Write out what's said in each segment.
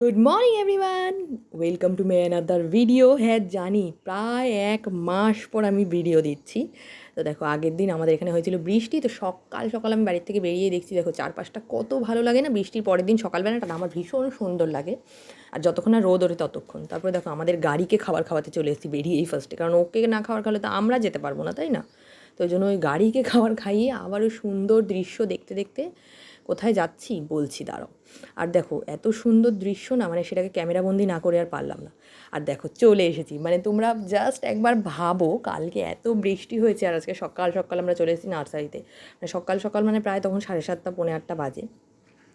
Good morning everyone, welcome to my another video. হ্যাঁ জানি, প্রায় 1 মাস পর আমি ভিডিও দিচ্ছি। তো দেখো, আগের দিন আমাদের এখানে হয়েছিল বৃষ্টি। তো সকাল সকাল আমি বাড়ির থেকে বেরিয়ে দেখছি, দেখো চারপাশটা কত ভালো লাগে না। বৃষ্টির পরের দিন সকালবেলাটা আমার ভীষণ সুন্দর লাগে, আর যতক্ষণ না রোদ ওঠে ততক্ষণ। তারপরে দেখো, আমাদের গাড়িকে খাবার খাওয়াতে চলে এসেছি বেরিয়েই ফার্স্টে, কারণ ওকে না খাবার খাওয়ালে তো আমরা যেতে পারবো না, তাই না? তো ওই জন্য ওই গাড়িকে খাবার খাইয়ে আবারও সুন্দর দৃশ্য দেখতে দেখতে কোথায় যাচ্ছি বলছি, দাঁড়াও। আর দেখো, এত সুন্দর দৃশ্য না, মানে সেটাকে ক্যামেরাবন্দি না করে আর পারলাম না। আর দেখো, চলে এসেছি, মানে তোমরা জাস্ট একবার ভাবো, কালকে এত বৃষ্টি হয়েছে আর আজকে সকাল সকাল আমরা চলে এসেছি নার্সারিতে। মানে সকাল সকাল মানে প্রায় তখন 7:30 পৌনে 8টা বাজে।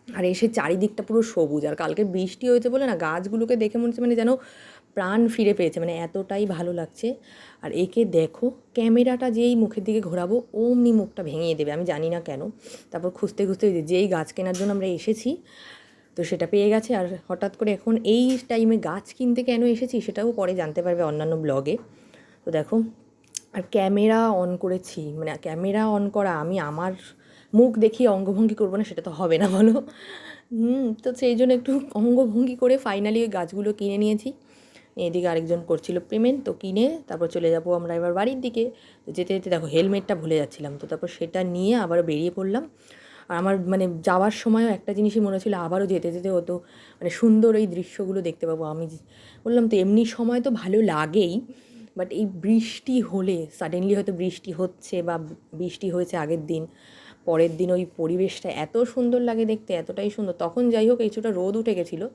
আর এসে চারিদিকটা পুরো সবুজ, আর কালকে বৃষ্টি হয়েছে বলে না, গাছগুলোকে দেখে মনে হচ্ছে মানে যেন প্রাণ ফিরে পেয়েছে, মানে এতটাই ভালো লাগছে। আর একে দেখো, ক্যামেরাটা যেই মুখের দিকে ঘোরাবো অমনি মুখটা ভেঙে দেবে, আমি জানি না কেন। তারপর খুঁজতে খুঁজতে যেই গাছ কেনার জন্য আমরা এসেছি, তো সেটা পেয়ে গেছে। আর হঠাৎ করে এখন এই টাইমে গাছ কিনতে কেন এসেছি সেটাও পরে জানতে পারবে অন্যান্য ব্লগে। তো দেখো, আর ক্যামেরা অন করেছি, মানে ক্যামেরা অন করা, আমি আমার মুখ দেখিয়ে অঙ্গভঙ্গি করবো না, সেটা তো হবে না বলো। তো সেই জন্য একটু অঙ্গভঙ্গি করে ফাইনালি ওই গাছগুলো কিনে নিয়েছি। এদিকে আরেকজন করছিল পেমেন্ট, তো কিনে তারপর চলে যাবো আমরা এবার বাড়ির দিকে। তো যেতে যেতে দেখো, হেলমেটটা ভুলে যাচ্ছিলাম, তো তারপর সেটা নিয়ে আবার বেরিয়ে পড়লাম। আর আমার মানে যাওয়ার সময়ও একটা জিনিসই মনে হচ্ছিলো, আবারও যেতে যেতে হতো, মানে সুন্দর এই দৃশ্যগুলো দেখতে পাবো। আমি বললাম তো, এমনি সময় তো ভালো লাগেই, বাট এই বৃষ্টি হলে সাডেনলি হয়তো বৃষ্টি হচ্ছে বা বৃষ্টি হয়েছে আগের দিন, পরের দিন ওই পরিবেশটা এত সুন্দর লাগে দেখতে, এতটাই সুন্দর। তখন যাই হোক কিছুটা রোদ উঠে গেছিলো,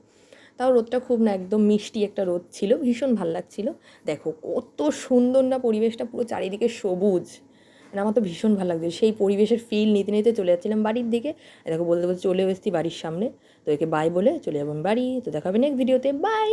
তাও রোদটা খুব না, একদম মিষ্টি একটা রোদ ছিল, ভীষণ ভাল লাগছিল। দেখো কত সুন্দর না পরিবেশটা, পুরো চারিদিকে সবুজ, মানে আমার তো ভীষণ ভালো লাগছে। সেই পরিবেশের ফিল নিতে নিতে চলে যাচ্ছিলাম বাড়ির দিকে। দেখো, বলতে বলতে চলে এসেছি বাড়ির সামনে। তো একে বাই বলে চলে যাবো আমি বাড়ি। তো দেখা হবে নেক্সট ভিডিওতে, বাই।